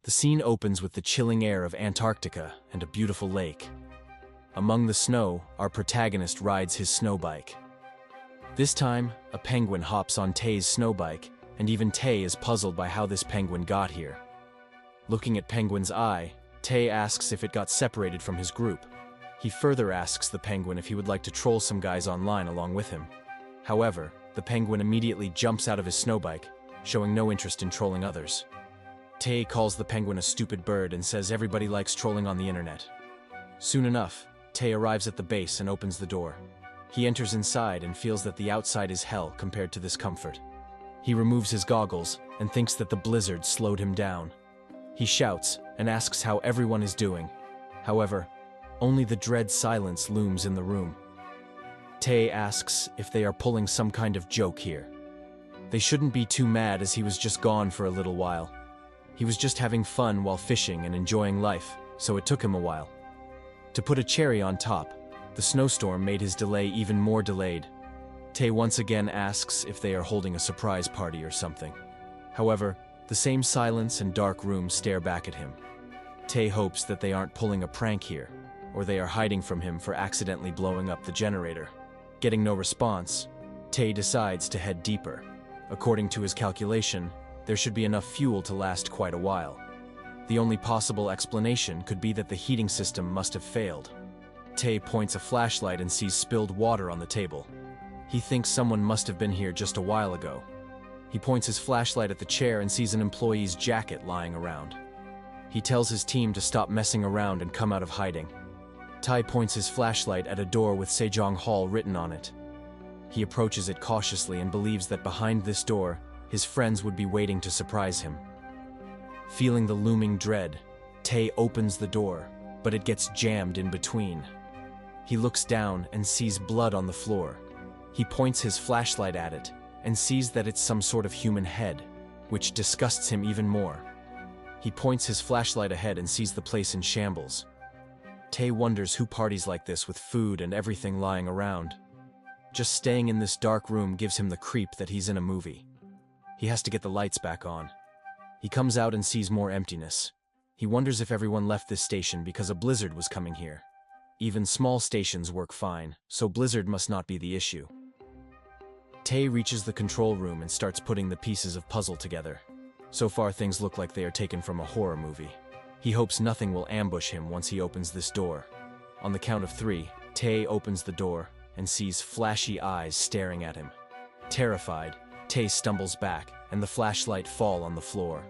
The scene opens with the chilling air of Antarctica and a beautiful lake. Among the snow, our protagonist rides his snowbike. This time, a penguin hops on Tay's snowbike, and even Tay is puzzled by how this penguin got here. Looking at Penguin's eye, Tay asks if it got separated from his group. He further asks the penguin if he would like to troll some guys online along with him. However, the penguin immediately jumps out of his snowbike, showing no interest in trolling others. Tay calls the penguin a stupid bird and says everybody likes trolling on the internet. Soon enough, Tay arrives at the base and opens the door. He enters inside and feels that the outside is hell compared to this comfort. He removes his goggles and thinks that the blizzard slowed him down. He shouts and asks how everyone is doing. However, only the dread silence looms in the room. Tay asks if they are pulling some kind of joke here. They shouldn't be too mad as he was just gone for a little while. He was just having fun while fishing and enjoying life, so it took him a while. To put a cherry on top, the snowstorm made his delay even more delayed. Tay once again asks if they are holding a surprise party or something. However, the same silence and dark room stare back at him. Tay hopes that they aren't pulling a prank here, or they are hiding from him for accidentally blowing up the generator. Getting no response, Tay decides to head deeper. According to his calculation, there should be enough fuel to last quite a while. The only possible explanation could be that the heating system must have failed. Tay points a flashlight and sees spilled water on the table. He thinks someone must have been here just a while ago. He points his flashlight at the chair and sees an employee's jacket lying around. He tells his team to stop messing around and come out of hiding. Tai points his flashlight at a door with Sejong Hall written on it. He approaches it cautiously and believes that behind this door, his friends would be waiting to surprise him. Feeling the looming dread, Tay opens the door, but it gets jammed in between. He looks down and sees blood on the floor. He points his flashlight at it and sees that it's some sort of human head, which disgusts him even more. He points his flashlight ahead and sees the place in shambles. Tay wonders who parties like this with food and everything lying around. Just staying in this dark room gives him the creep that he's in a movie. He has to get the lights back on. He comes out and sees more emptiness. He wonders if everyone left this station because a blizzard was coming here. Even small stations work fine, so blizzard must not be the issue. Tay reaches the control room and starts putting the pieces of puzzle together. So far things look like they are taken from a horror movie. He hopes nothing will ambush him once he opens this door. On the count of 3, Tay opens the door and sees flashy eyes staring at him. Terrified, Tay stumbles back and the flashlight falls on the floor.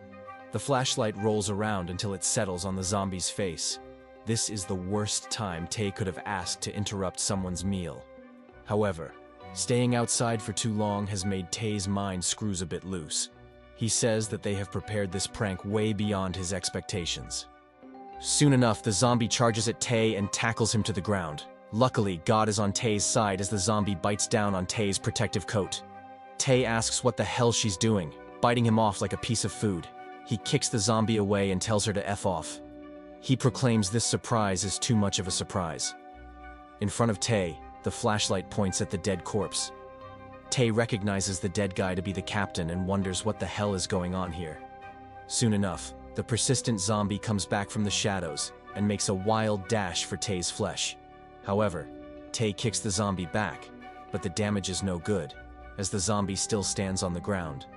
The flashlight rolls around until it settles on the zombie's face. This is the worst time Tay could have asked to interrupt someone's meal. However, staying outside for too long has made Tay's mind screws a bit loose. He says that they have prepared this prank way beyond his expectations. Soon enough, the zombie charges at Tay and tackles him to the ground. Luckily, God is on Tay's side as the zombie bites down on Tay's protective coat. Tay asks what the hell she's doing, biting him off like a piece of food. He kicks the zombie away and tells her to F off. He proclaims this surprise is too much of a surprise. In front of Tay, the flashlight points at the dead corpse. Tay recognizes the dead guy to be the captain and wonders what the hell is going on here. Soon enough, the persistent zombie comes back from the shadows and makes a wild dash for Tay's flesh. However, Tay kicks the zombie back, but the damage is no good, as the zombie still stands on the ground.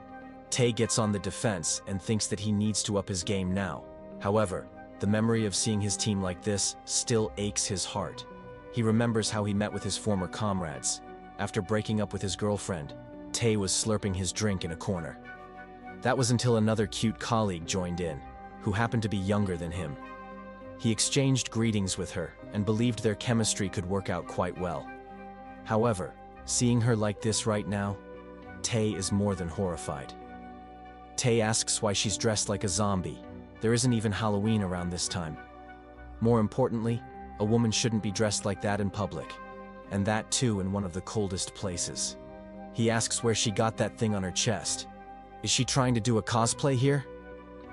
Tay gets on the defense and thinks that he needs to up his game now. However, the memory of seeing his team like this still aches his heart. He remembers how he met with his former comrades. After breaking up with his girlfriend, Tay was slurping his drink in a corner. That was until another cute colleague joined in, who happened to be younger than him. He exchanged greetings with her and believed their chemistry could work out quite well. However, seeing her like this right now, Tay is more than horrified. Tay asks why she's dressed like a zombie. There isn't even Halloween around this time. More importantly, a woman shouldn't be dressed like that in public, and that too in one of the coldest places. He asks where she got that thing on her chest. Is she trying to do a cosplay here?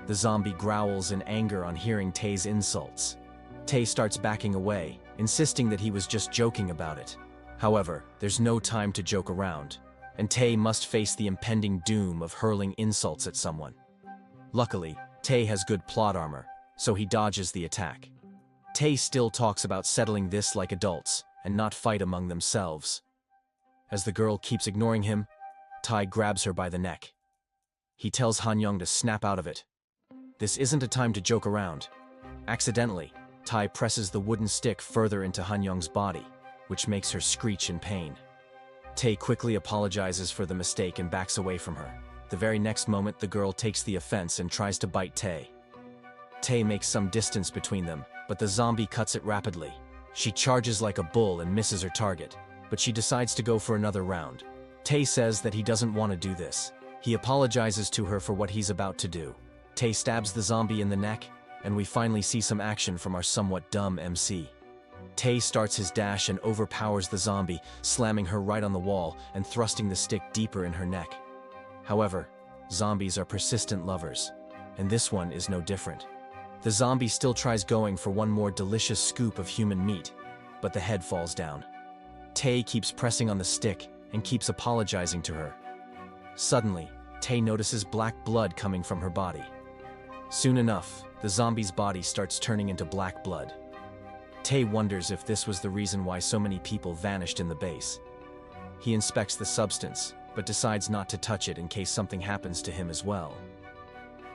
The zombie growls in anger on hearing Tay's insults. Tay starts backing away, insisting that he was just joking about it. However, there's no time to joke around, and Tay must face the impending doom of hurling insults at someone. Luckily, Tae has good plot armor, so he dodges the attack. Tae still talks about settling this like adults and not fight among themselves. As the girl keeps ignoring him, Tae grabs her by the neck. He tells Han-young to snap out of it. This isn't a time to joke around. Accidentally, Tae presses the wooden stick further into Han-young's body, which makes her screech in pain. Tae quickly apologizes for the mistake and backs away from her. The very next moment, the girl takes the offense and tries to bite Tae. Tae makes some distance between them, but the zombie cuts it rapidly. She charges like a bull and misses her target, but she decides to go for another round. Tae says that he doesn't want to do this. He apologizes to her for what he's about to do. Tae stabs the zombie in the neck, and we finally see some action from our somewhat dumb MC. Tae starts his dash and overpowers the zombie, slamming her right on the wall and thrusting the stick deeper in her neck. However, zombies are persistent lovers, and this one is no different. The zombie still tries going for one more delicious scoop of human meat, but the head falls down. Tae keeps pressing on the stick and keeps apologizing to her. Suddenly, Tae notices black blood coming from her body. Soon enough, the zombie's body starts turning into black blood. Tae wonders if this was the reason why so many people vanished in the base. He inspects the substance, but decides not to touch it in case something happens to him as well.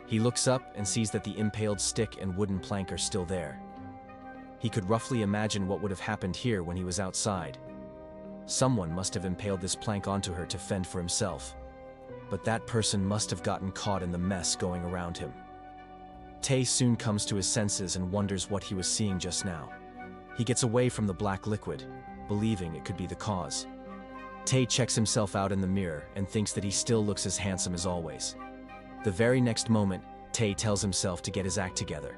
He looks up and sees that the impaled stick and wooden plank are still there. He could roughly imagine what would have happened here when he was outside. Someone must have impaled this plank onto her to fend for himself, but that person must have gotten caught in the mess going around him. Tae soon comes to his senses and wonders what he was seeing just now. He gets away from the black liquid, believing it could be the cause. Tae checks himself out in the mirror and thinks that he still looks as handsome as always. The very next moment, Tae tells himself to get his act together.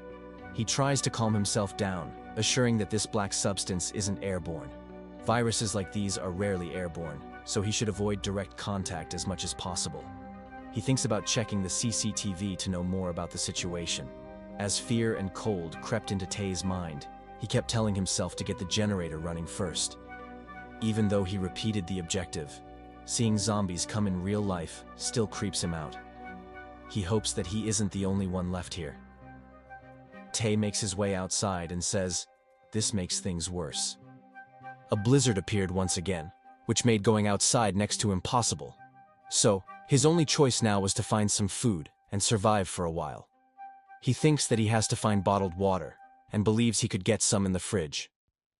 He tries to calm himself down, assuring that this black substance isn't airborne. Viruses like these are rarely airborne, so he should avoid direct contact as much as possible. He thinks about checking the CCTV to know more about the situation. As fear and cold crept into Tae's mind, he kept telling himself to get the generator running first. Even though he repeated the objective, seeing zombies come in real life still creeps him out. He hopes that he isn't the only one left here. Tae makes his way outside and says, "This makes things worse." A blizzard appeared once again, which made going outside next to impossible. So, his only choice now was to find some food and survive for a while. He thinks that he has to find bottled water, and believes he could get some in the fridge.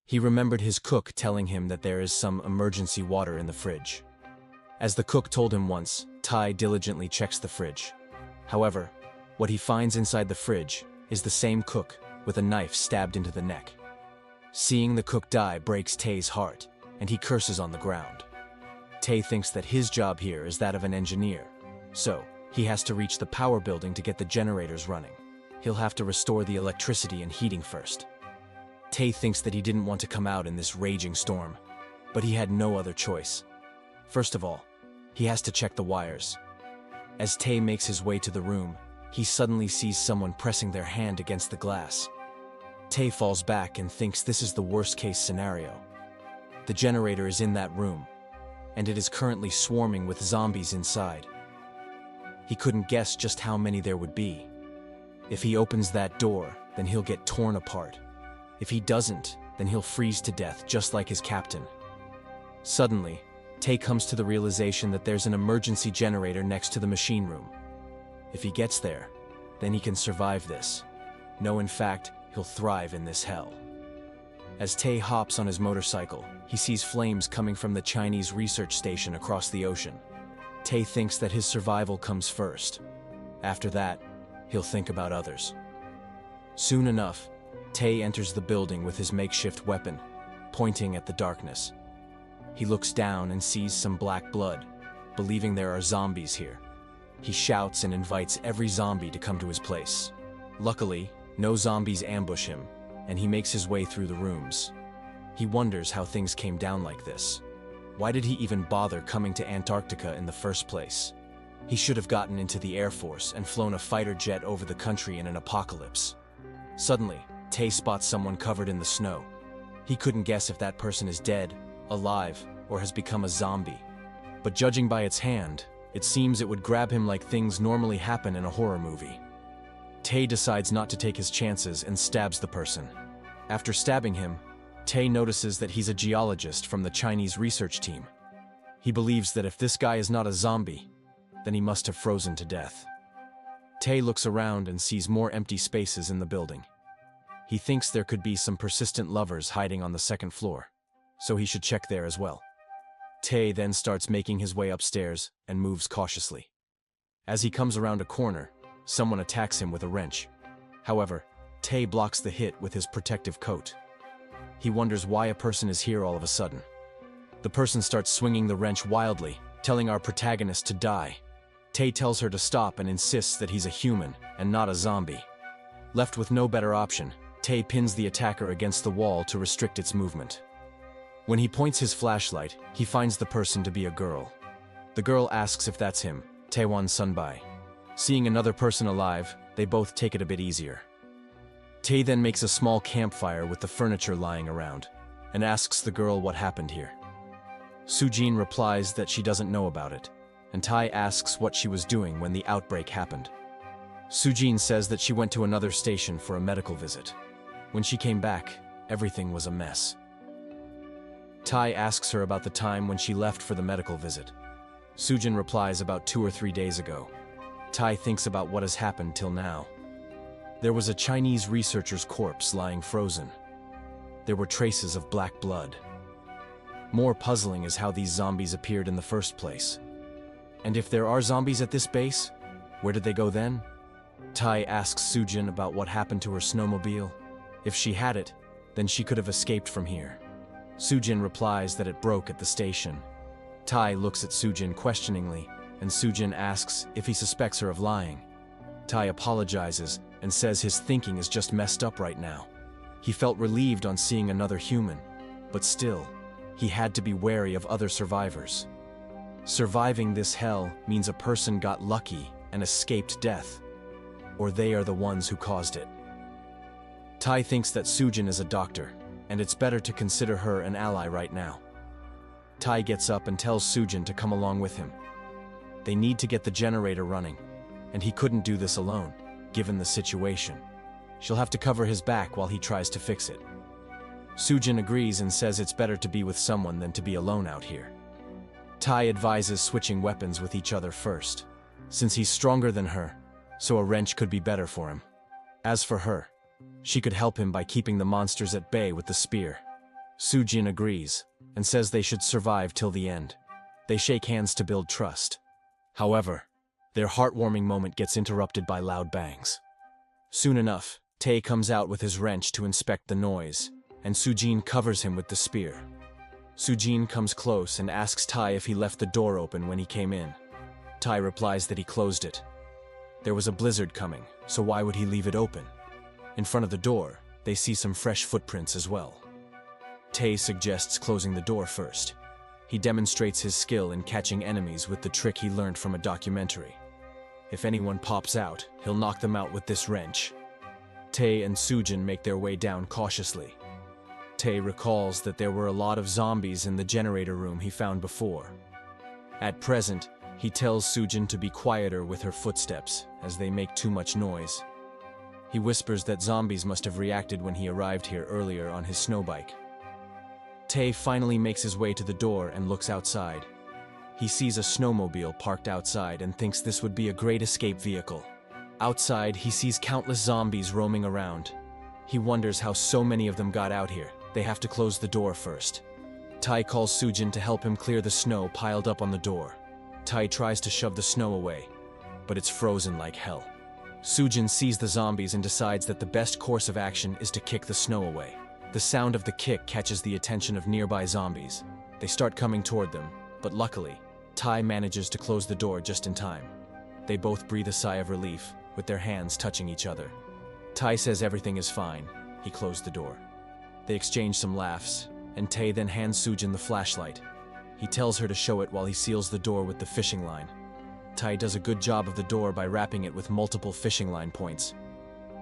He remembered his cook telling him that there is some emergency water in the fridge. As the cook told him once, Tae diligently checks the fridge. However, what he finds inside the fridge is the same cook with a knife stabbed into the neck. Seeing the cook die breaks Tae's heart, and he curses on the ground. Tae thinks that his job here is that of an engineer, so he has to reach the power building to get the generators running. He'll have to restore the electricity and heating first. Tae thinks that he didn't want to come out in this raging storm, but he had no other choice. First of all, he has to check the wires. As Tae makes his way to the room, he suddenly sees someone pressing their hand against the glass. Tae falls back and thinks this is the worst-case scenario. The generator is in that room, and it is currently swarming with zombies inside. He couldn't guess just how many there would be. If he opens that door, then he'll get torn apart. If he doesn't, then he'll freeze to death just like his captain. Suddenly, Tae comes to the realization that there's an emergency generator next to the machine room. If he gets there, then he can survive this. No, in fact, he'll thrive in this hell. As Tae hops on his motorcycle, he sees flames coming from the Chinese research station across the ocean. Tae thinks that his survival comes first. After that, he'll think about others. Soon enough, Tae enters the building with his makeshift weapon, pointing at the darkness. He looks down and sees some black blood, believing there are zombies here. He shouts and invites every zombie to come to his place. Luckily, no zombies ambush him, and he makes his way through the rooms. He wonders how things came down like this. Why did he even bother coming to Antarctica in the first place? He should have gotten into the Air Force and flown a fighter jet over the country in an apocalypse. Suddenly, Tae spots someone covered in the snow. He couldn't guess if that person is dead, alive, or has become a zombie. But judging by its hand, it seems it would grab him like things normally happen in a horror movie. Tae decides not to take his chances and stabs the person. After stabbing him, Tae notices that he's a geologist from the Chinese research team. He believes that if this guy is not a zombie, then he must have frozen to death. Tae looks around and sees more empty spaces in the building. He thinks there could be some persistent lovers hiding on the second floor, so he should check there as well. Tae then starts making his way upstairs and moves cautiously. As he comes around a corner, someone attacks him with a wrench. However, Tae blocks the hit with his protective coat. He wonders why a person is here all of a sudden. The person starts swinging the wrench wildly, telling our protagonist to die. Tae tells her to stop and insists that he's a human and not a zombie. Left with no better option, Tae pins the attacker against the wall to restrict its movement. When he points his flashlight, he finds the person to be a girl. The girl asks if that's him, Taewon Sunbai. Seeing another person alive, they both take it a bit easier. Tae then makes a small campfire with the furniture lying around, and asks the girl what happened here. Sujin replies that she doesn't know about it, and Tae asks what she was doing when the outbreak happened. Sujin says that she went to another station for a medical visit. When she came back, everything was a mess. Tae asks her about the time when she left for the medical visit. Sujin replies about 2 or 3 days ago. Tae thinks about what has happened till now. There was a Chinese researcher's corpse lying frozen. There were traces of black blood. More puzzling is how these zombies appeared in the first place. And if there are zombies at this base, where did they go then? Tae asks Sujin about what happened to her snowmobile. If she had it, then she could have escaped from here. Sujin replies that it broke at the station. Tae looks at Sujin questioningly, and Sujin asks if he suspects her of lying. Tae apologizes and says his thinking is just messed up right now. He felt relieved on seeing another human, but still, he had to be wary of other survivors. Surviving this hell means a person got lucky and escaped death, or they are the ones who caused it. Tae thinks that Sujin is a doctor, and it's better to consider her an ally right now. Tae gets up and tells Sujin to come along with him. They need to get the generator running, and he couldn't do this alone, given the situation. She'll have to cover his back while he tries to fix it. Sujin agrees and says it's better to be with someone than to be alone out here. Tae advises switching weapons with each other first, since he's stronger than her, so a wrench could be better for him. As for her, she could help him by keeping the monsters at bay with the spear. Sujin agrees, and says they should survive till the end. They shake hands to build trust. However, their heartwarming moment gets interrupted by loud bangs. Soon enough, Tae comes out with his wrench to inspect the noise, and Sujin covers him with the spear. Sujin comes close and asks Tae if he left the door open when he came in. Tae replies that he closed it. There was a blizzard coming, so why would he leave it open? In front of the door, they see some fresh footprints as well. Tae suggests closing the door first. He demonstrates his skill in catching enemies with the trick he learned from a documentary. If anyone pops out, he'll knock them out with this wrench. Tae and Sujin make their way down cautiously. Tae recalls that there were a lot of zombies in the generator room he found before. At present, he tells Sujin to be quieter with her footsteps, as they make too much noise. He whispers that zombies must have reacted when he arrived here earlier on his snowbike. Tae finally makes his way to the door and looks outside. He sees a snowmobile parked outside and thinks this would be a great escape vehicle. Outside, he sees countless zombies roaming around. He wonders how so many of them got out here. They have to close the door first. Tae calls Sujin to help him clear the snow piled up on the door. Tae tries to shove the snow away, but it's frozen like hell. Sujin sees the zombies and decides that the best course of action is to kick the snow away. The sound of the kick catches the attention of nearby zombies. They start coming toward them, but luckily, Tae manages to close the door just in time. They both breathe a sigh of relief, with their hands touching each other. Tae says everything is fine. He closed the door. They exchange some laughs, and Tae then hands Sujin the flashlight. He tells her to show it while he seals the door with the fishing line. Tae does a good job of the door by wrapping it with multiple fishing line points.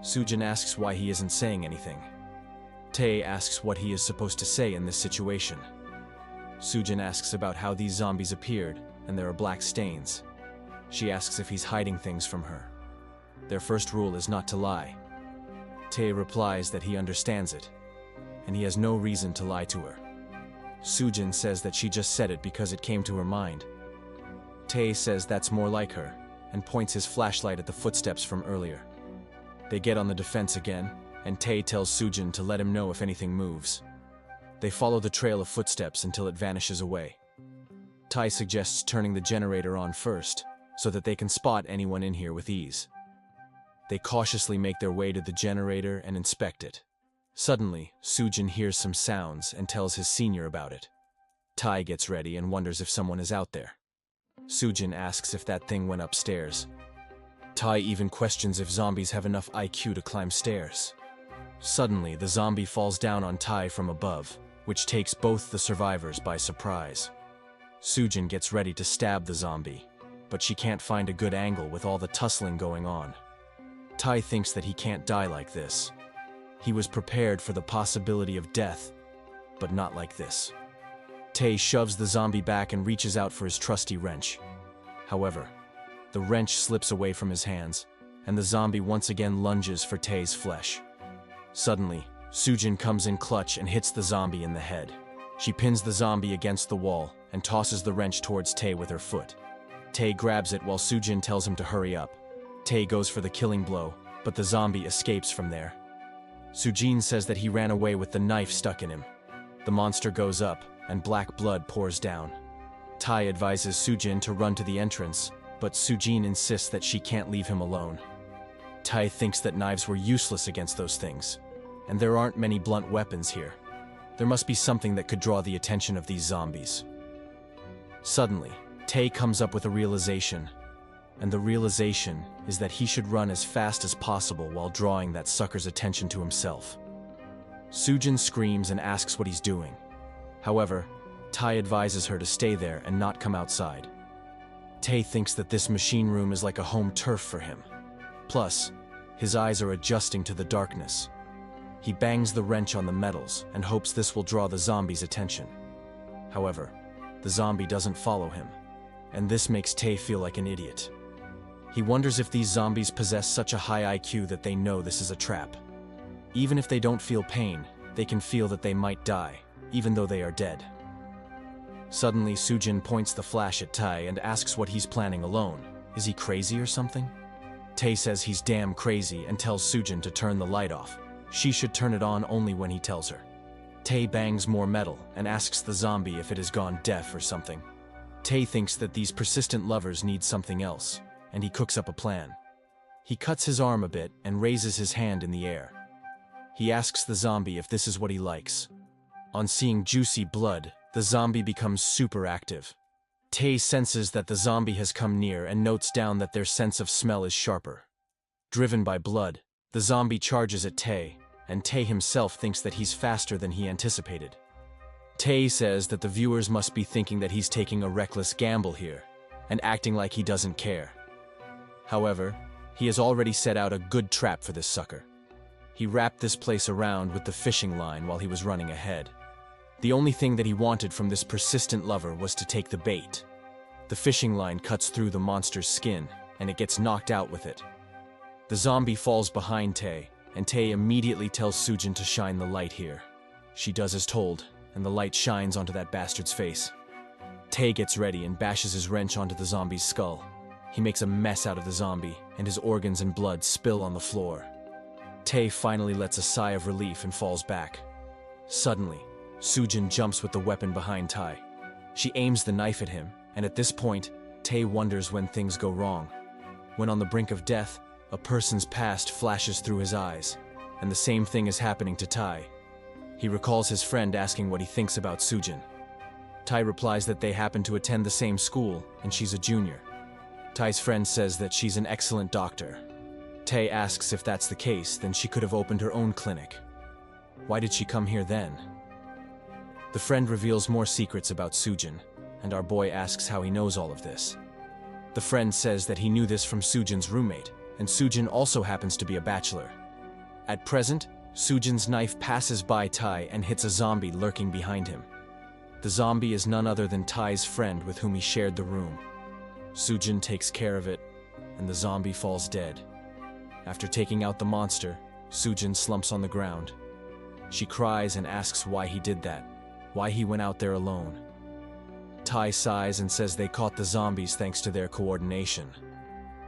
Sujin asks why he isn't saying anything. Tae asks what he is supposed to say in this situation. Sujin asks about how these zombies appeared, and there are black stains. She asks if he's hiding things from her. their first rule is not to lie. Tae replies that he understands it, and he has no reason to lie to her. Sujin says that she just said it because it came to her mind. Tae says that's more like her, and points his flashlight at the footsteps from earlier. They get on the defense again, and Tae tells Sujin to let him know if anything moves. They follow the trail of footsteps until it vanishes away. Tae suggests turning the generator on first, so that they can spot anyone in here with ease. They cautiously make their way to the generator and inspect it. Suddenly, Sujin hears some sounds and tells his senior about it. Tae gets ready and wonders if someone is out there. Sujin asks if that thing went upstairs. Tae even questions if zombies have enough IQ to climb stairs. Suddenly, the zombie falls down on Tae from above, which takes both the survivors by surprise. Sujin gets ready to stab the zombie, but she can't find a good angle with all the tussling going on. Tae thinks that he can't die like this. He was prepared for the possibility of death, but not like this. Tae shoves the zombie back and reaches out for his trusty wrench. However, the wrench slips away from his hands, and the zombie once again lunges for Tae's flesh. Suddenly, Sujin comes in clutch and hits the zombie in the head. She pins the zombie against the wall and tosses the wrench towards Tae with her foot. Tae grabs it while Sujin tells him to hurry up. Tae goes for the killing blow, but the zombie escapes from there. Sujin says that he ran away with the knife stuck in him. The monster goes up, and black blood pours down. Tae advises Sujin to run to the entrance, but Sujin insists that she can't leave him alone. Tae thinks that knives were useless against those things, and there aren't many blunt weapons here. There must be something that could draw the attention of these zombies. Suddenly, Tae comes up with a realization, and the realization is that he should run as fast as possible while drawing that sucker's attention to himself. Sujin screams and asks what he's doing. However, Tae advises her to stay there and not come outside. Tae thinks that this machine room is like a home turf for him. Plus, his eyes are adjusting to the darkness. He bangs the wrench on the metals and hopes this will draw the zombie's attention. However, the zombie doesn't follow him, and this makes Tae feel like an idiot. He wonders if these zombies possess such a high IQ that they know this is a trap. Even if they don't feel pain, they can feel that they might die, even though they are dead. Suddenly, Sujin points the flash at Tae and asks what he's planning alone. Is he crazy or something? Tae says he's damn crazy and tells Sujin to turn the light off. She should turn it on only when he tells her. Tae bangs more metal and asks the zombie if it has gone deaf or something. Tae thinks that these persistent lovers need something else, and he cooks up a plan. He cuts his arm a bit and raises his hand in the air. He asks the zombie if this is what he likes. On seeing juicy blood, the zombie becomes super active. Tae senses that the zombie has come near and notes down that their sense of smell is sharper. Driven by blood, the zombie charges at Tae, and Tae himself thinks that he's faster than he anticipated. Tae says that the viewers must be thinking that he's taking a reckless gamble here, and acting like he doesn't care. However, he has already set out a good trap for this sucker. He wrapped this place around with the fishing line while he was running ahead. The only thing that he wanted from this persistent lover was to take the bait. The fishing line cuts through the monster's skin, and it gets knocked out with it. The zombie falls behind Tae, and Tae immediately tells Sujin to shine the light here. She does as told, and the light shines onto that bastard's face. Tae gets ready and bashes his wrench onto the zombie's skull. He makes a mess out of the zombie, and his organs and blood spill on the floor. Tae finally lets a sigh of relief and falls back. Suddenly, Sujin jumps with the weapon behind Tae. She aims the knife at him, and at this point, Tae wonders when things go wrong. When on the brink of death, a person's past flashes through his eyes, and the same thing is happening to Tae. He recalls his friend asking what he thinks about Sujin. Tae replies that they happen to attend the same school, and she's a junior. Tae's friend says that she's an excellent doctor. Tae asks if that's the case, then she could have opened her own clinic. Why did she come here then? The friend reveals more secrets about Sujin, and our boy asks how he knows all of this. The friend says that he knew this from Sujin's roommate, and Sujin also happens to be a bachelor. At present, Sujin's knife passes by Tae and hits a zombie lurking behind him. The zombie is none other than Tae's friend with whom he shared the room. Sujin takes care of it, and the zombie falls dead. After taking out the monster, Sujin slumps on the ground. She cries and asks why he did that, why he went out there alone. Tai sighs and says they caught the zombies thanks to their coordination.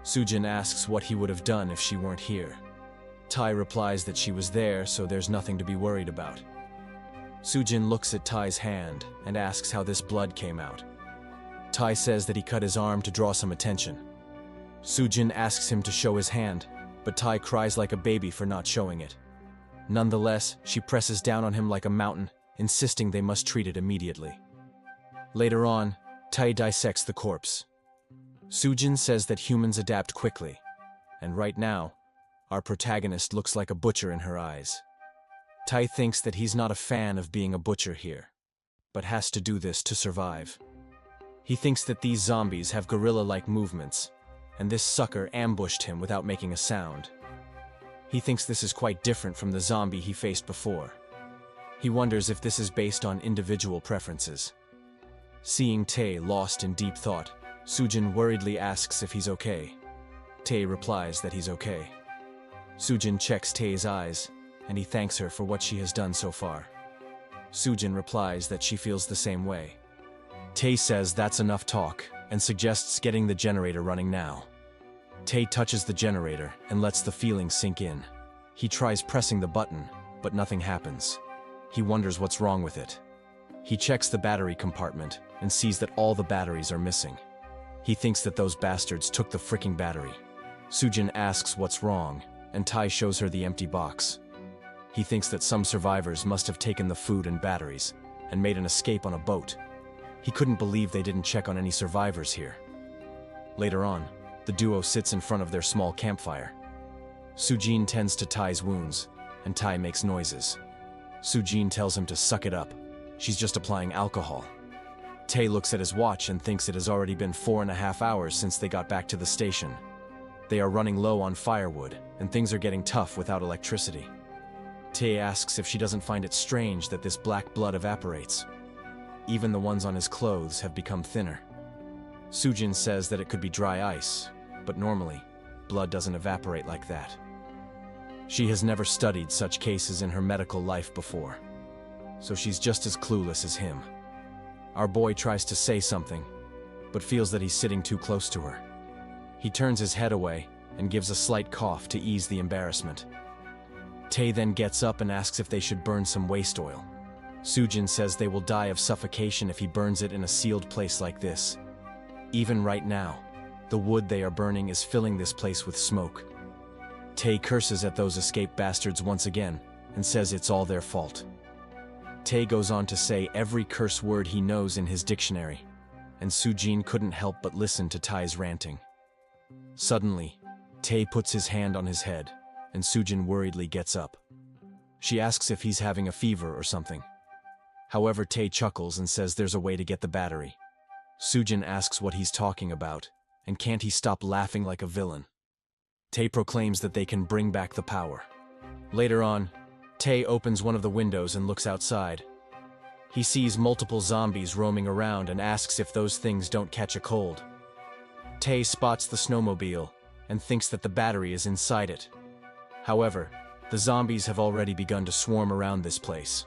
Sujin asks what he would have done if she weren't here. Tai replies that she was there, so there's nothing to be worried about. Sujin looks at Tai's hand and asks how this blood came out. Tai says that he cut his arm to draw some attention. Sujin asks him to show his hand, but Tai cries like a baby for not showing it. Nonetheless, she presses down on him like a mountain, insisting they must treat it immediately. Later on, Tai dissects the corpse. Sujin says that humans adapt quickly, and right now, our protagonist looks like a butcher in her eyes. Tai thinks that he's not a fan of being a butcher here, but has to do this to survive. He thinks that these zombies have gorilla-like movements, and this sucker ambushed him without making a sound. He thinks this is quite different from the zombie he faced before. He wonders if this is based on individual preferences. Seeing Tae lost in deep thought, Sujin worriedly asks if he's okay. Tae replies that he's okay. Sujin checks Tae's eyes, and he thanks her for what she has done so far. Sujin replies that she feels the same way. Tae says that's enough talk, and suggests getting the generator running now. Tae touches the generator and lets the feeling sink in. He tries pressing the button, but nothing happens. He wonders what's wrong with it. He checks the battery compartment and sees that all the batteries are missing. He thinks that those bastards took the fricking battery. Sujin asks what's wrong, and Tai shows her the empty box. He thinks that some survivors must have taken the food and batteries and made an escape on a boat. He couldn't believe they didn't check on any survivors here. Later on, the duo sits in front of their small campfire. Sujin tends to Tai's wounds, and Tai makes noises. Sujin tells him to suck it up. She's just applying alcohol. Tae looks at his watch and thinks it has already been 4.5 hours since they got back to the station. They are running low on firewood, and things are getting tough without electricity. Tae asks if she doesn't find it strange that this black blood evaporates. Even the ones on his clothes have become thinner. Sujin says that it could be dry ice, but normally, blood doesn't evaporate like that. She has never studied such cases in her medical life before, so she's just as clueless as him. Our boy tries to say something, but feels that he's sitting too close to her. He turns his head away and gives a slight cough to ease the embarrassment. Tae then gets up and asks if they should burn some waste oil. Sujin says they will die of suffocation if he burns it in a sealed place like this. Even right now, the wood they are burning is filling this place with smoke. Tae curses at those escaped bastards once again and says it's all their fault. Tae goes on to say every curse word he knows in his dictionary, and Sujin couldn't help but listen to Tai's ranting. Suddenly, Tae puts his hand on his head, and Sujin worriedly gets up. She asks if he's having a fever or something. However, Tae chuckles and says there's a way to get the battery. Sujin asks what he's talking about, and can't he stop laughing like a villain. Tae proclaims that they can bring back the power. Later on, Tae opens one of the windows and looks outside. He sees multiple zombies roaming around and asks if those things don't catch a cold. Tae spots the snowmobile and thinks that the battery is inside it. However, the zombies have already begun to swarm around this place.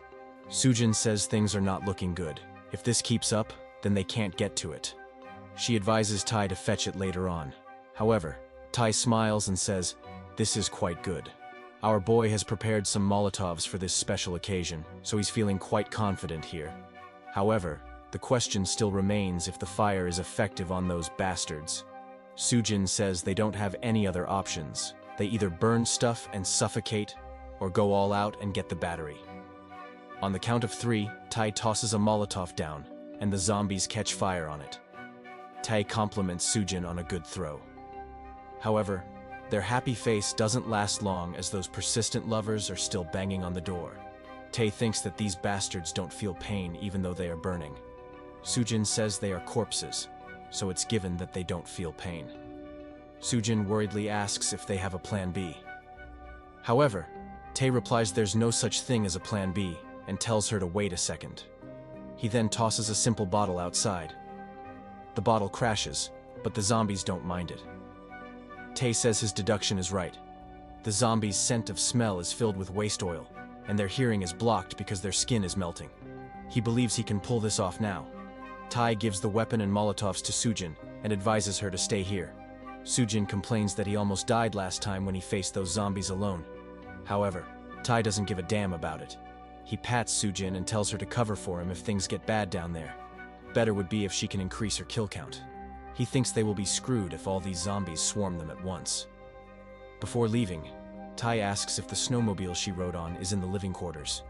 Sujin says things are not looking good. If this keeps up, then they can't get to it. She advises Tai to fetch it later on. However, Tai smiles and says, "This is quite good. Our boy has prepared some Molotovs for this special occasion, so he's feeling quite confident here." However, the question still remains if the fire is effective on those bastards. Sujin says they don't have any other options. They either burn stuff and suffocate, or go all out and get the battery. On the count of 3, Tai tosses a Molotov down, and the zombies catch fire on it. Tai compliments Sujin on a good throw. However, their happy face doesn't last long as those persistent lovers are still banging on the door. Tae thinks that these bastards don't feel pain even though they are burning. Sujin says they are corpses, so it's given that they don't feel pain. Sujin worriedly asks if they have a plan B. However, Tae replies there's no such thing as a plan B and tells her to wait a second. He then tosses a simple bottle outside. The bottle crashes, but the zombies don't mind it. Tae says his deduction is right. The zombies' scent of smell is filled with waste oil, and their hearing is blocked because their skin is melting. He believes he can pull this off now. Tai gives the weapon and Molotovs to Sujin and advises her to stay here. Sujin complains that he almost died last time when he faced those zombies alone. However, Tai doesn't give a damn about it. He pats Sujin and tells her to cover for him if things get bad down there. Better would be if she can increase her kill count. He thinks they will be screwed if all these zombies swarm them at once. Before leaving, Tai asks if the snowmobile she rode on is in the living quarters.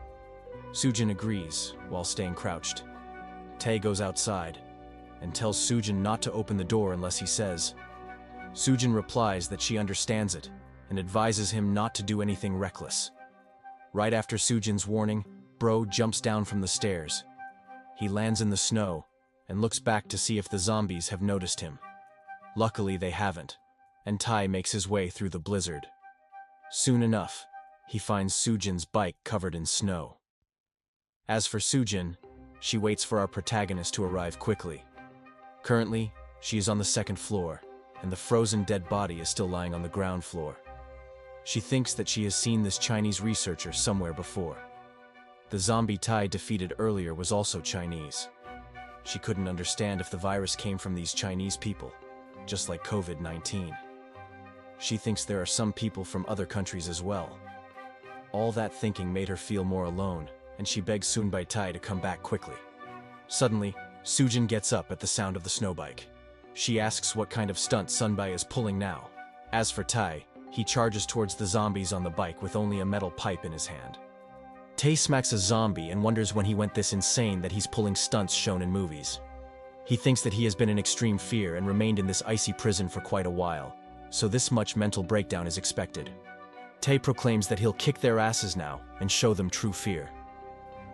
Sujin agrees while staying crouched. Tai goes outside and tells Sujin not to open the door unless he says. Sujin replies that she understands it and advises him not to do anything reckless. Right after Sujin's warning, Bro jumps down from the stairs. He lands in the snow and looks back to see if the zombies have noticed him. Luckily, they haven't, and Tai makes his way through the blizzard. Soon enough, he finds Sujin's bike covered in snow. As for Sujin, she waits for our protagonist to arrive quickly. Currently, she is on the second floor, and the frozen dead body is still lying on the ground floor. She thinks that she has seen this Chinese researcher somewhere before. The zombie Tai defeated earlier was also Chinese. She couldn't understand if the virus came from these Chinese people, just like COVID-19. She thinks there are some people from other countries as well. All that thinking made her feel more alone, and she begs Sunbai Tai to come back quickly. Suddenly, Sujin gets up at the sound of the snowbike. She asks what kind of stunt Sunbai is pulling now. As for Tai, he charges towards the zombies on the bike with only a metal pipe in his hand. Tai smacks a zombie and wonders when he went this insane that he's pulling stunts shown in movies. He thinks that he has been in extreme fear and remained in this icy prison for quite a while, so this much mental breakdown is expected. Tai proclaims that he'll kick their asses now and show them true fear.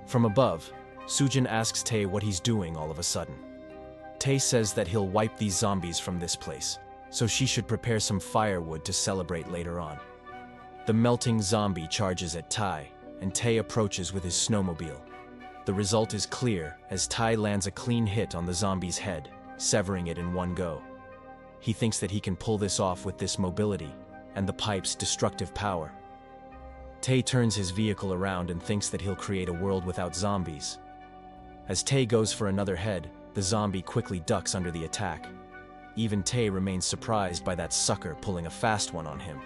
From above, Sujin asks Tai what he's doing all of a sudden. Tai says that he'll wipe these zombies from this place, so she should prepare some firewood to celebrate later on. The melting zombie charges at Tai, and Tai approaches with his snowmobile. The result is clear as Tai lands a clean hit on the zombie's head, severing it in one go. He thinks that he can pull this off with this mobility and the pipe's destructive power. Tai turns his vehicle around and thinks that he'll create a world without zombies. As Tai goes for another head, the zombie quickly ducks under the attack. Even Tai remains surprised by that sucker pulling a fast one on him.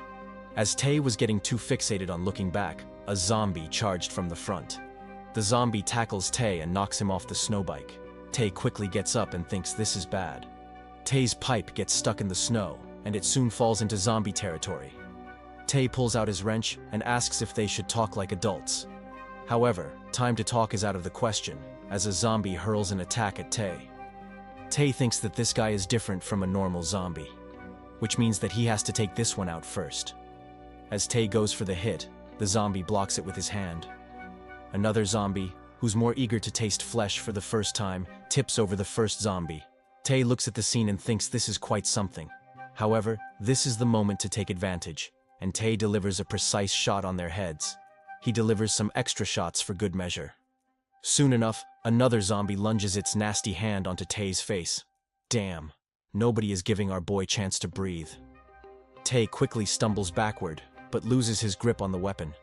As Tai was getting too fixated on looking back, a zombie charged from the front. The zombie tackles Tai and knocks him off the snowbike. Tai quickly gets up and thinks this is bad. Tai's pipe gets stuck in the snow, and it soon falls into zombie territory. Tai pulls out his wrench and asks if they should talk like adults. However, time to talk is out of the question, as a zombie hurls an attack at Tai. Tai thinks that this guy is different from a normal zombie, which means that he has to take this one out first. As Tai goes for the hit, the zombie blocks it with his hand. Another zombie, who's more eager to taste flesh for the first time, tips over the first zombie. Tai looks at the scene and thinks this is quite something. However, this is the moment to take advantage, and Tai delivers a precise shot on their heads. He delivers some extra shots for good measure. Soon enough, another zombie lunges its nasty hand onto Tai's face. Damn, nobody is giving our boy chance to breathe. Tai quickly stumbles backward, but loses his grip on the weapon.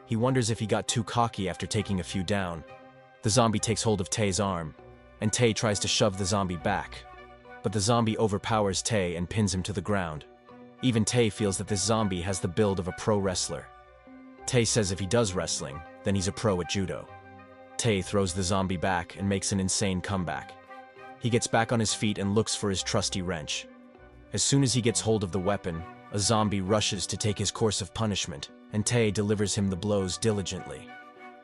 He wonders if he got too cocky after taking a few down. The zombie takes hold of Tai's arm, and Tai tries to shove the zombie back. But the zombie overpowers Tai and pins him to the ground. Even Tai feels that this zombie has the build of a pro wrestler. Tai says if he does wrestling, then he's a pro at judo. Tai throws the zombie back and makes an insane comeback. He gets back on his feet and looks for his trusty wrench. As soon as he gets hold of the weapon, a zombie rushes to take his course of punishment, and Tai delivers him the blows diligently.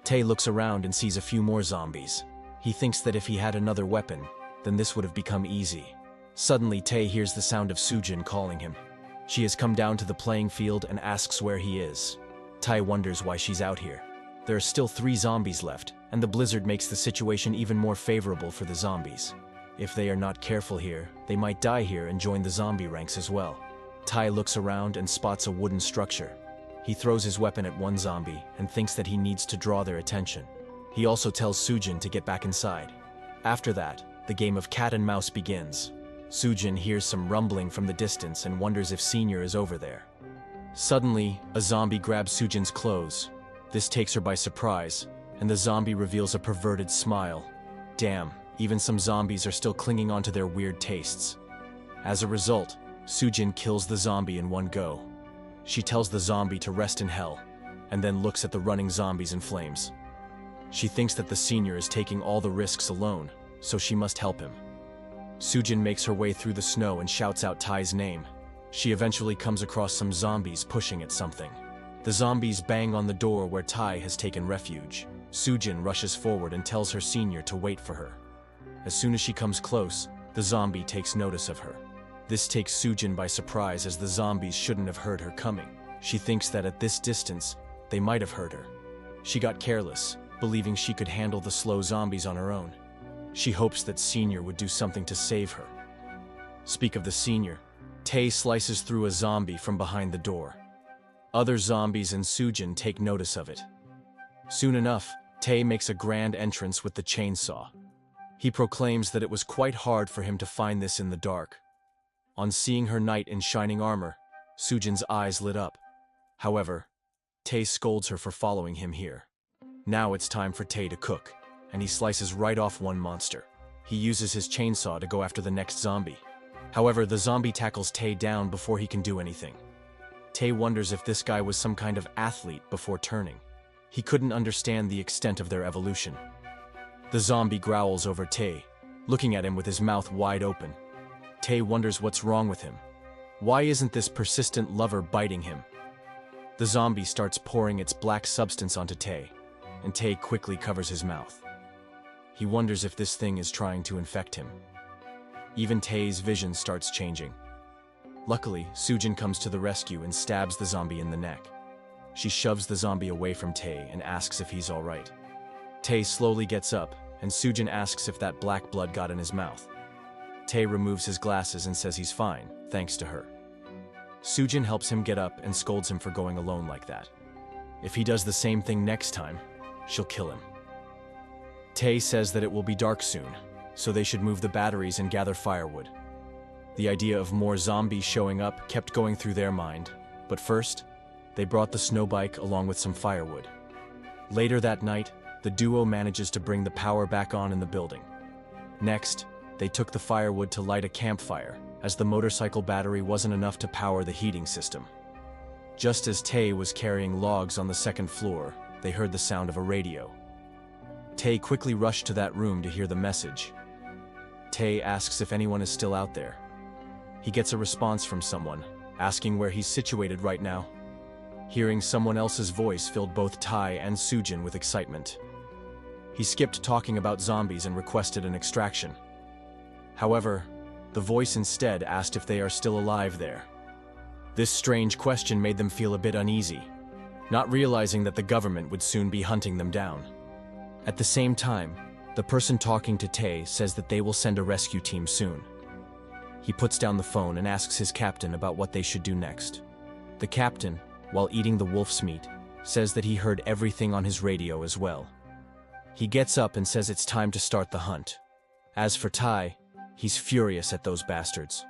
Tai looks around and sees a few more zombies. He thinks that if he had another weapon, then this would have become easy. Suddenly, Tai hears the sound of Sujin calling him. She has come down to the playing field and asks where he is. Tai wonders why she's out here. There are still 3 zombies left, and the blizzard makes the situation even more favorable for the zombies. If they are not careful here, they might die here and join the zombie ranks as well. Tai looks around and spots a wooden structure. He throws his weapon at one zombie and thinks that he needs to draw their attention. He also tells Sujin to get back inside. After that, the game of cat and mouse begins. Sujin hears some rumbling from the distance and wonders if Senior is over there. Suddenly, a zombie grabs Sujin's clothes. This takes her by surprise, and the zombie reveals a perverted smile. Damn, even some zombies are still clinging onto their weird tastes. As a result, Sujin kills the zombie in one go. She tells the zombie to rest in hell, and then looks at the running zombies in flames. She thinks that the senior is taking all the risks alone, so she must help him. Sujin makes her way through the snow and shouts out Tai's name. She eventually comes across some zombies pushing at something. The zombies bang on the door where Tai has taken refuge. Sujin rushes forward and tells her senior to wait for her. As soon as she comes close, the zombie takes notice of her. This takes Sujin by surprise, as the zombies shouldn't have heard her coming. She thinks that at this distance, they might have heard her. She got careless, believing she could handle the slow zombies on her own. She hopes that senior would do something to save her. Speak of the senior, Tae slices through a zombie from behind the door. Other zombies and Sujin take notice of it. Soon enough, Tae makes a grand entrance with the chainsaw. He proclaims that it was quite hard for him to find this in the dark. On seeing her knight in shining armor, Sujin's eyes lit up. However, Tae scolds her for following him here. Now it's time for Tae to cook, and he slices right off one monster. He uses his chainsaw to go after the next zombie. However, the zombie tackles Tae down before he can do anything. Tae wonders if this guy was some kind of athlete before turning. He couldn't understand the extent of their evolution. The zombie growls over Tae, looking at him with his mouth wide open. Tae wonders what's wrong with him. Why isn't this persistent lover biting him? The zombie starts pouring its black substance onto Tae, and Tae quickly covers his mouth. He wonders if this thing is trying to infect him. Even Tae's vision starts changing. Luckily, Sujin comes to the rescue and stabs the zombie in the neck. She shoves the zombie away from Tae and asks if he's all right. Tae slowly gets up, and Sujin asks if that black blood got in his mouth. Tae removes his glasses and says he's fine, thanks to her. Sujin helps him get up and scolds him for going alone like that. If he does the same thing next time, she'll kill him. Tae says that it will be dark soon, so they should move the batteries and gather firewood. The idea of more zombies showing up kept going through their mind, but first, they brought the snowbike along with some firewood. Later that night, the duo manages to bring the power back on in the building. Next, they took the firewood to light a campfire, as the motorcycle battery wasn't enough to power the heating system. Just as Tae was carrying logs on the second floor, they heard the sound of a radio. Tae quickly rushed to that room to hear the message. Tae asks if anyone is still out there. He gets a response from someone, asking where he's situated right now. Hearing someone else's voice filled both Tai and Sujin with excitement. He skipped talking about zombies and requested an extraction. However, the voice instead asked if they are still alive there. This strange question made them feel a bit uneasy, not realizing that the government would soon be hunting them down. At the same time, the person talking to Tae says that they will send a rescue team soon. He puts down the phone and asks his captain about what they should do next. The captain, while eating the wolf's meat, says that he heard everything on his radio as well. He gets up and says it's time to start the hunt. As for Tai, he's furious at those bastards.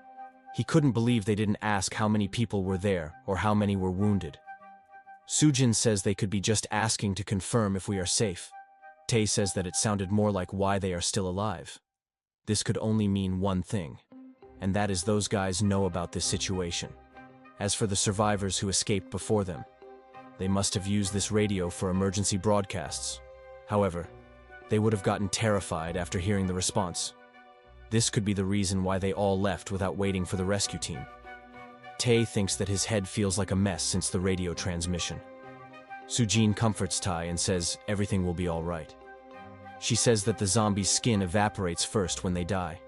He couldn't believe they didn't ask how many people were there or how many were wounded. Sujin says they could be just asking to confirm if we are safe. Tae says that it sounded more like why they are still alive. This could only mean one thing, and that is those guys know about this situation. As for the survivors who escaped before them, they must have used this radio for emergency broadcasts. However, they would have gotten terrified after hearing the response. This could be the reason why they all left without waiting for the rescue team. Tae thinks that his head feels like a mess since the radio transmission. Sujin comforts Tai and says everything will be all right. She says that the zombie's skin evaporates first when they die,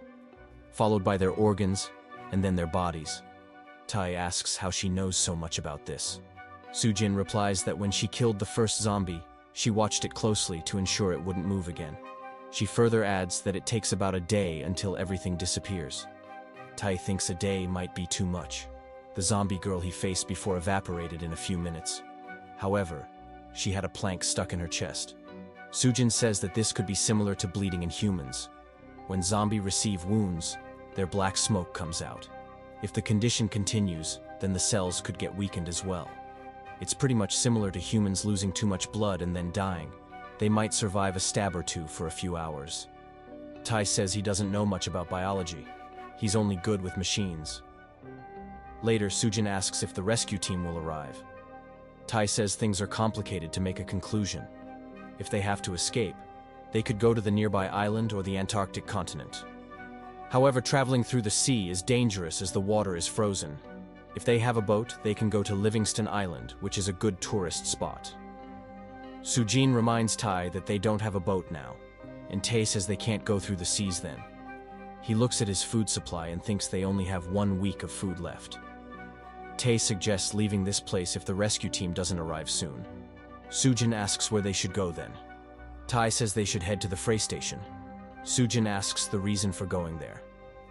followed by their organs and then their bodies. Tai asks how she knows so much about this. Sujin replies that when she killed the first zombie, she watched it closely to ensure it wouldn't move again. She further adds that it takes about a day until everything disappears. Tai thinks a day might be too much. The zombie girl he faced before evaporated in a few minutes. However, she had a plank stuck in her chest. Sujin says that this could be similar to bleeding in humans. When zombies receive wounds, their black smoke comes out. If the condition continues, then the cells could get weakened as well. It's pretty much similar to humans losing too much blood and then dying. They might survive a stab or two for a few hours. Tai says he doesn't know much about biology. He's only good with machines. Later, Sujin asks if the rescue team will arrive. Tai says things are complicated to make a conclusion. If they have to escape, they could go to the nearby island or the Antarctic continent. However, traveling through the sea is dangerous as the water is frozen. If they have a boat, they can go to Livingston Island, which is a good tourist spot. Sujin reminds Tai that they don't have a boat now, and Tai says they can't go through the seas then. He looks at his food supply and thinks they only have 1 week of food left. Tai suggests leaving this place if the rescue team doesn't arrive soon. Sujin asks where they should go then. Tai says they should head to the freight station. Sujin asks the reason for going there.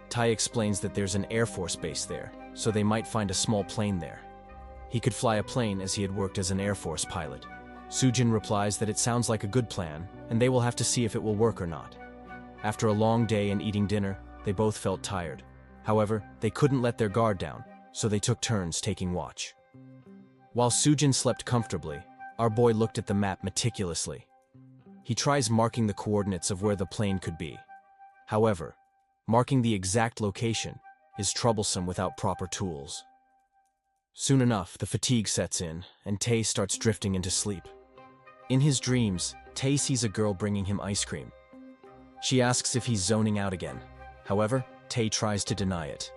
Tai explains that there's an Air Force base there, so they might find a small plane there. He could fly a plane as he had worked as an Air Force pilot. Sujin replies that it sounds like a good plan, and they will have to see if it will work or not. After a long day and eating dinner, they both felt tired. However, they couldn't let their guard down, so they took turns taking watch. While Sujin slept comfortably, our boy looked at the map meticulously. He tries marking the coordinates of where the plane could be. However, marking the exact location is troublesome without proper tools. Soon enough, the fatigue sets in, and Tai starts drifting into sleep. In his dreams, Tai sees a girl bringing him ice cream. She asks if he's zoning out again. However, Tai tries to deny it.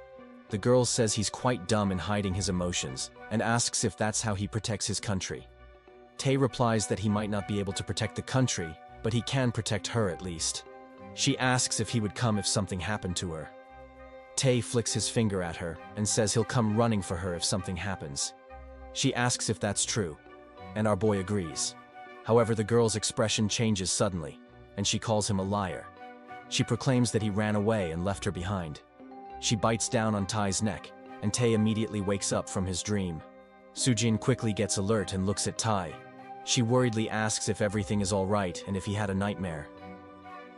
The girl says he's quite dumb in hiding his emotions, and asks if that's how he protects his country. Tai replies that he might not be able to protect the country, but he can protect her at least. She asks if he would come if something happened to her. Tai flicks his finger at her and says he'll come running for her if something happens. She asks if that's true, and our boy agrees. However, the girl's expression changes suddenly, and she calls him a liar. She proclaims that he ran away and left her behind. She bites down on Tai's neck, and Tai immediately wakes up from his dream. Sujin quickly gets alert and looks at Tai. She worriedly asks if everything is all right and if he had a nightmare.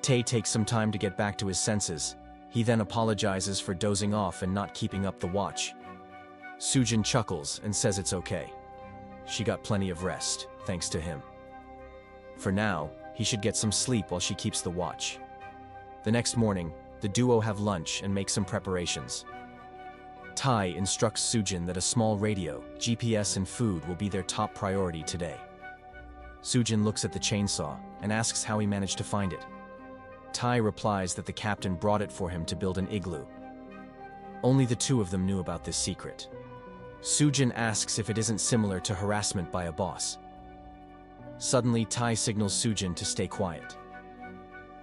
Tai takes some time to get back to his senses. He then apologizes for dozing off and not keeping up the watch. Sujin chuckles and says it's okay. She got plenty of rest, thanks to him. For now, he should get some sleep while she keeps the watch. The next morning, the duo have lunch and make some preparations. Tai instructs Sujin that a small radio, GPS and food will be their top priority today. Sujin looks at the chainsaw and asks how he managed to find it. Tai replies that the captain brought it for him to build an igloo. Only the two of them knew about this secret. Sujin asks if it isn't similar to harassment by a boss. Suddenly, Tai signals Sujin to stay quiet.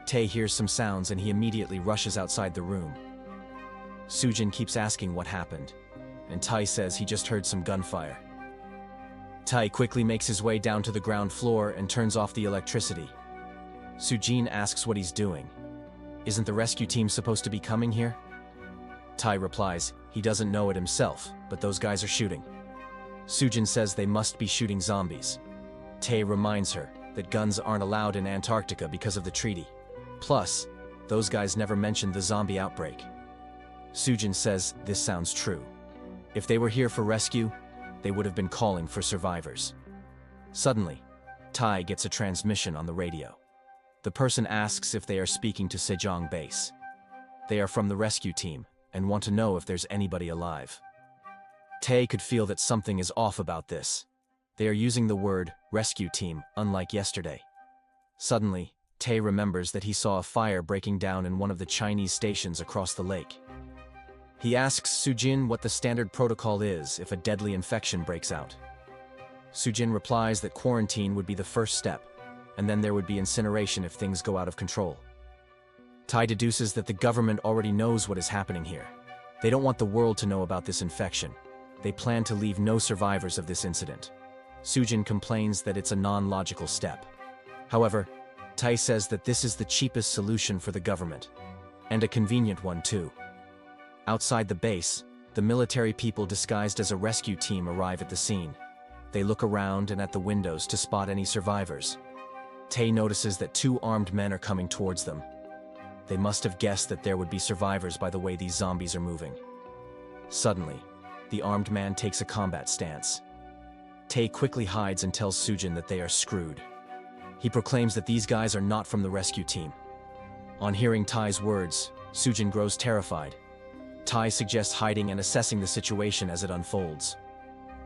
Tai hears some sounds and he immediately rushes outside the room. Sujin keeps asking what happened, and Tai says he just heard some gunfire. Tai quickly makes his way down to the ground floor and turns off the electricity. Sujin asks what he's doing. Isn't the rescue team supposed to be coming here? Tai replies he doesn't know it himself, but those guys are shooting. Sujin says they must be shooting zombies. Tai reminds her that guns aren't allowed in Antarctica because of the treaty. Plus, those guys never mentioned the zombie outbreak. Sujin says this sounds true. If they were here for rescue, they would have been calling for survivors. Suddenly, Tai gets a transmission on the radio. The person asks if they are speaking to Sejong Base. They are from the rescue team and want to know if there's anybody alive. Tai could feel that something is off about this. They are using the word rescue team, unlike yesterday. Suddenly, Tai remembers that he saw a fire breaking down in one of the Chinese stations across the lake. He asks Sujin what the standard protocol is if a deadly infection breaks out. Sujin replies that quarantine would be the first step, and then there would be incineration if things go out of control. Tai deduces that the government already knows what is happening here. They don't want the world to know about this infection. They plan to leave no survivors of this incident. Sujin complains that it's a non-logical step. However, Tai says that this is the cheapest solution for the government, and a convenient one too. Outside the base, the military people disguised as a rescue team arrive at the scene. They look around and at the windows to spot any survivors. Tai notices that 2 armed men are coming towards them. They must have guessed that there would be survivors by the way these zombies are moving. Suddenly, the armed man takes a combat stance. Tae quickly hides and tells Sujin that they are screwed. He proclaims that these guys are not from the rescue team. On hearing Tae's words, Sujin grows terrified. Tae suggests hiding and assessing the situation as it unfolds.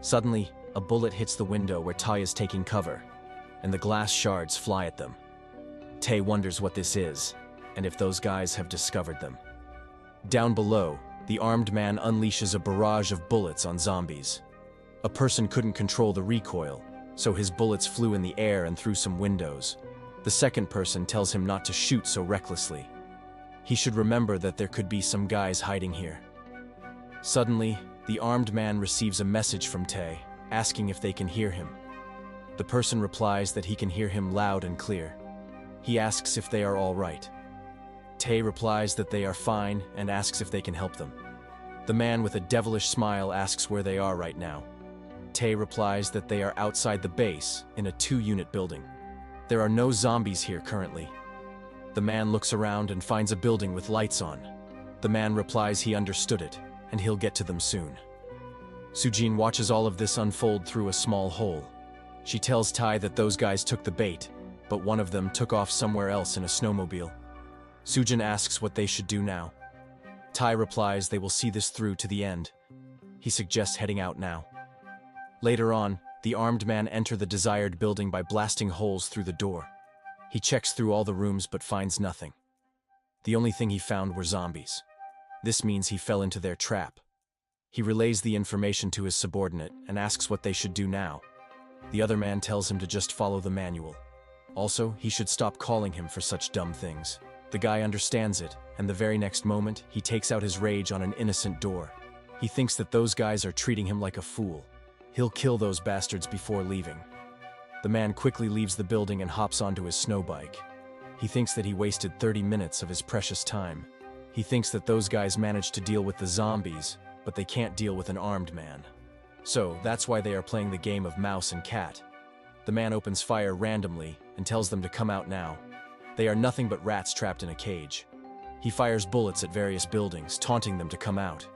Suddenly, a bullet hits the window where Tae is taking cover, and the glass shards fly at them. Tae wonders what this is, and if those guys have discovered them. Down below, the armed man unleashes a barrage of bullets on zombies. A person couldn't control the recoil, so his bullets flew in the air and through some windows. The second person tells him not to shoot so recklessly. He should remember that there could be some guys hiding here. Suddenly, the armed man receives a message from Tae, asking if they can hear him. The person replies that he can hear him loud and clear. He asks if they are all right. Tae replies that they are fine and asks if they can help them. The man with a devilish smile asks where they are right now. Tae replies that they are outside the base in a 2-unit building. There are no zombies here currently. The man looks around and finds a building with lights on. The man replies he understood it, and he'll get to them soon. Sujin watches all of this unfold through a small hole. She tells Tae that those guys took the bait, but one of them took off somewhere else in a snowmobile. Sujin asks what they should do now. Tae replies they will see this through to the end. He suggests heading out now. Later on, the armed man enters the desired building by blasting holes through the door. He checks through all the rooms but finds nothing. The only thing he found were zombies. This means he fell into their trap. He relays the information to his subordinate and asks what they should do now. The other man tells him to just follow the manual. Also, he should stop calling him for such dumb things. The guy understands it, and the very next moment, he takes out his rage on an innocent door. He thinks that those guys are treating him like a fool. He'll kill those bastards before leaving. The man quickly leaves the building and hops onto his snowbike. He thinks that he wasted 30 minutes of his precious time. He thinks that those guys managed to deal with the zombies, but they can't deal with an armed man. So, that's why they are playing the game of mouse and cat. The man opens fire randomly and tells them to come out now. They are nothing but rats trapped in a cage. He fires bullets at various buildings, taunting them to come out.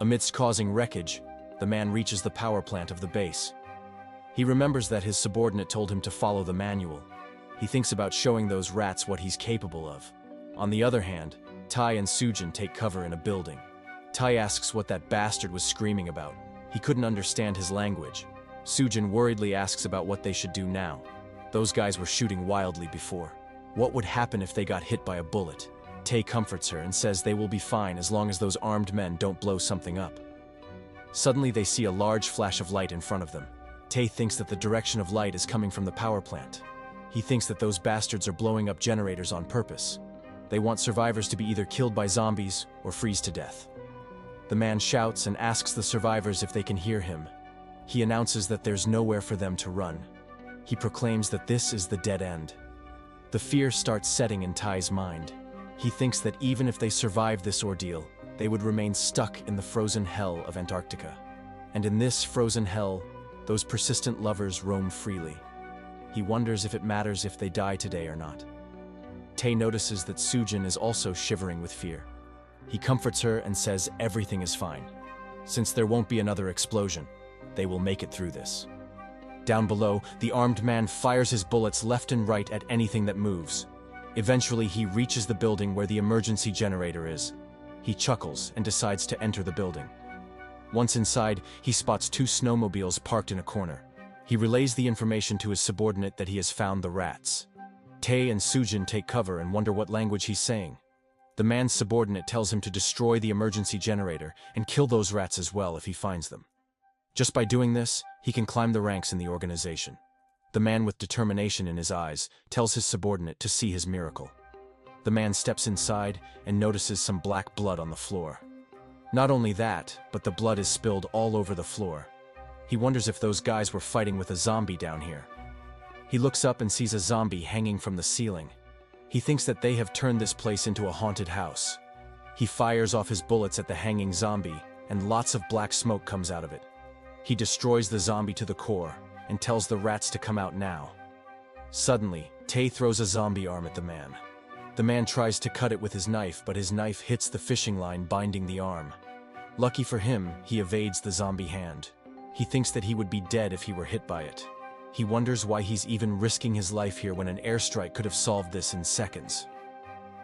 Amidst causing wreckage, the man reaches the power plant of the base. He remembers that his subordinate told him to follow the manual. He thinks about showing those rats what he's capable of. On the other hand, Tae and Sujin take cover in a building. Tae asks what that bastard was screaming about. He couldn't understand his language. Sujin worriedly asks about what they should do now. Those guys were shooting wildly before. What would happen if they got hit by a bullet? Tae comforts her and says they will be fine as long as those armed men don't blow something up. Suddenly they see a large flash of light in front of them. Tae thinks that the direction of light is coming from the power plant. He thinks that those bastards are blowing up generators on purpose. They want survivors to be either killed by zombies or freeze to death. The man shouts and asks the survivors if they can hear him. He announces that there's nowhere for them to run. He proclaims that this is the dead end. The fear starts setting in Tae's mind. He thinks that even if they survived this ordeal, they would remain stuck in the frozen hell of Antarctica. And in this frozen hell, those persistent lovers roam freely. He wonders if it matters if they die today or not. Tae notices that Sujin is also shivering with fear. He comforts her and says everything is fine. Since there won't be another explosion, they will make it through this. Down below, the armed man fires his bullets left and right at anything that moves. Eventually, he reaches the building where the emergency generator is. He chuckles and decides to enter the building. Once inside, he spots 2 snowmobiles parked in a corner. He relays the information to his subordinate that he has found the rats. Tae and Sujin take cover and wonder what language he's saying. The man's subordinate tells him to destroy the emergency generator and kill those rats as well if he finds them. Just by doing this, he can climb the ranks in the organization. The man with determination in his eyes tells his subordinate to see his miracle. The man steps inside and notices some black blood on the floor. Not only that, but the blood is spilled all over the floor. He wonders if those guys were fighting with a zombie down here. He looks up and sees a zombie hanging from the ceiling. He thinks that they have turned this place into a haunted house. He fires off his bullets at the hanging zombie, and lots of black smoke comes out of it. He destroys the zombie to the core and tells the rats to come out now. Suddenly, Tae throws a zombie arm at the man. The man tries to cut it with his knife, but his knife hits the fishing line binding the arm. Lucky for him, he evades the zombie hand. He thinks that he would be dead if he were hit by it. He wonders why he's even risking his life here when an airstrike could have solved this in seconds.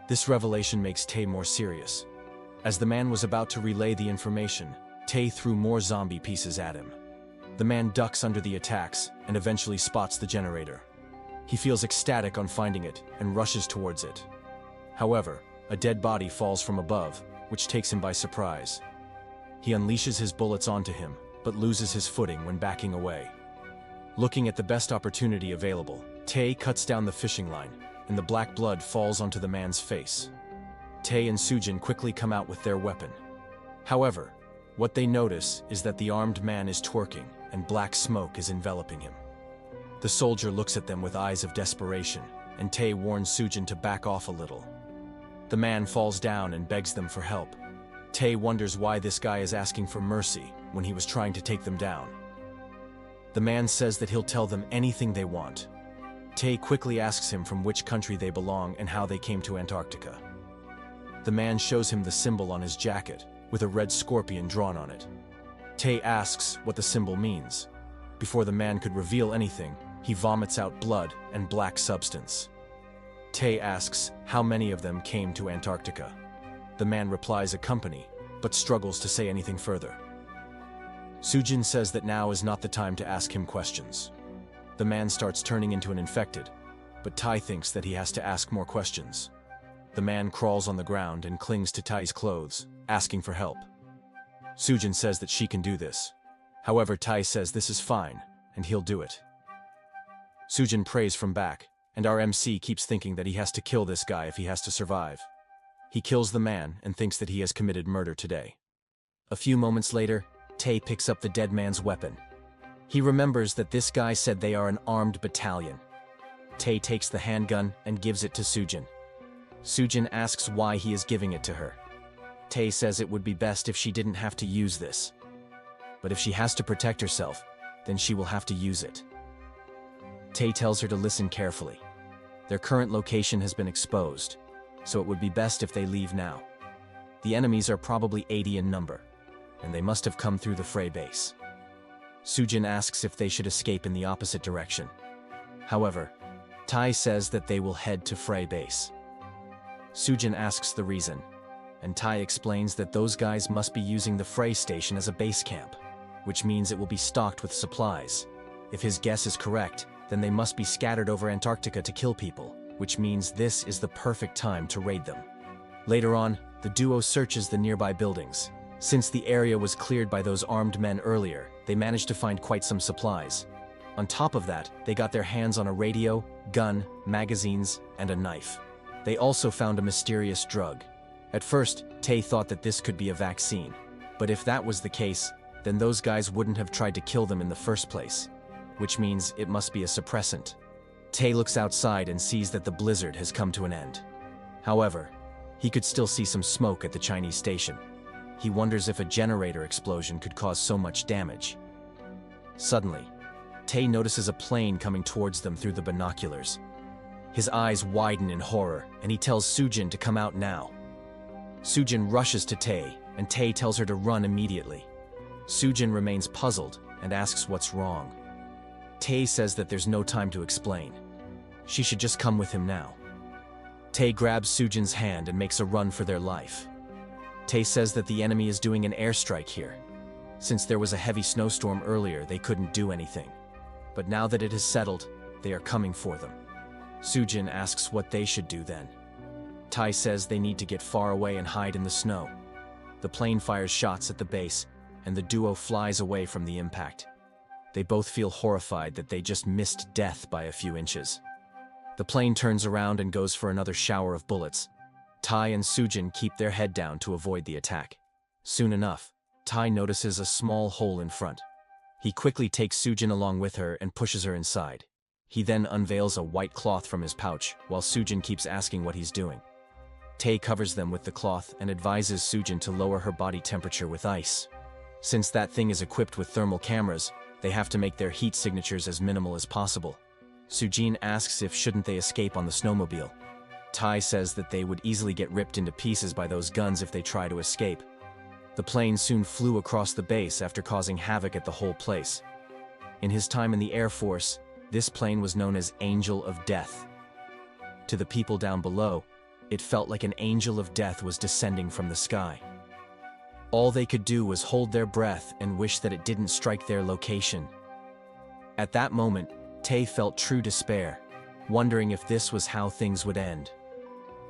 This revelation makes Tae more serious. As the man was about to relay the information, Tae threw more zombie pieces at him. The man ducks under the attacks and eventually spots the generator. He feels ecstatic on finding it and rushes towards it. However, a dead body falls from above, which takes him by surprise. He unleashes his bullets onto him, but loses his footing when backing away. Looking at the best opportunity available, Tae cuts down the fishing line, and the black blood falls onto the man's face. Tae and Sujin quickly come out with their weapon. However, what they notice is that the armed man is twerking, and black smoke is enveloping him. The soldier looks at them with eyes of desperation, and Tae warns Sujin to back off a little. The man falls down and begs them for help. Tae wonders why this guy is asking for mercy when he was trying to take them down. The man says that he'll tell them anything they want. Tae quickly asks him from which country they belong and how they came to Antarctica. The man shows him the symbol on his jacket, with a red scorpion drawn on it. Tae asks what the symbol means. Before the man could reveal anything, he vomits out blood and black substance. Tae asks how many of them came to Antarctica. The man replies a company, but struggles to say anything further. Sujin says that now is not the time to ask him questions. The man starts turning into an infected, but Tae thinks that he has to ask more questions. The man crawls on the ground and clings to Tae's clothes, asking for help. Sujin says that she can do this. However, Tae says this is fine, and he'll do it. Sujin prays from back, and our MC keeps thinking that he has to kill this guy if he has to survive. He kills the man and thinks that he has committed murder today. A few moments later, Tae picks up the dead man's weapon. He remembers that this guy said they are an armed battalion. Tae takes the handgun and gives it to Sujin. Sujin asks why he is giving it to her. Tae says it would be best if she didn't have to use this. But if she has to protect herself, then she will have to use it. Tae tells her to listen carefully. Their current location has been exposed, so it would be best if they leave now. The enemies are probably 80 in number, and they must have come through the Frey base. Sujin asks if they should escape in the opposite direction. However, Tae says that they will head to Frey base. Sujin asks the reason, and Tae explains that those guys must be using the Frey station as a base camp, which means it will be stocked with supplies. If his guess is correct, then they must be scattered over Antarctica to kill people, which means this is the perfect time to raid them. Later on, the duo searches the nearby buildings. Since the area was cleared by those armed men earlier, they managed to find quite some supplies. On top of that, they got their hands on a radio, gun, magazines, and a knife. They also found a mysterious drug. At first, Tae thought that this could be a vaccine. But if that was the case, then those guys wouldn't have tried to kill them in the first place, which means it must be a suppressant. Tae looks outside and sees that the blizzard has come to an end. However, he could still see some smoke at the Chinese station. He wonders if a generator explosion could cause so much damage. Suddenly, Tae notices a plane coming towards them through the binoculars. His eyes widen in horror, and he tells Sujin to come out now. Sujin rushes to Tae, and Tae tells her to run immediately. Sujin remains puzzled and asks what's wrong. Tae says that there's no time to explain. She should just come with him now. Tae grabs Sujin's hand and makes a run for their life. Tae says that the enemy is doing an airstrike here. Since there was a heavy snowstorm earlier, they couldn't do anything. But now that it has settled, they are coming for them. Sujin asks what they should do then. Tae says they need to get far away and hide in the snow. The plane fires shots at the base, and the duo flies away from the impact. They both feel horrified that they just missed death by a few inches. The plane turns around and goes for another shower of bullets. Tae and Sujin keep their head down to avoid the attack. Soon enough, Tae notices a small hole in front. He quickly takes Sujin along with her and pushes her inside. He then unveils a white cloth from his pouch, while Sujin keeps asking what he's doing. Tae covers them with the cloth and advises Sujin to lower her body temperature with ice. Since that thing is equipped with thermal cameras, they have to make their heat signatures as minimal as possible. Sujin asks if shouldn't they escape on the snowmobile. Tae says that they would easily get ripped into pieces by those guns if they try to escape. The plane soon flew across the base after causing havoc at the whole place. In his time in the Air Force, this plane was known as Angel of Death. To the people down below, it felt like an angel of death was descending from the sky. All they could do was hold their breath and wish that it didn't strike their location. At that moment, Tae felt true despair, wondering if this was how things would end.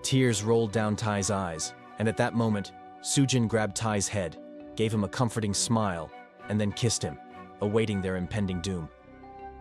Tears rolled down Tae's eyes, and at that moment, Sujin grabbed Tae's head, gave him a comforting smile, and then kissed him, awaiting their impending doom.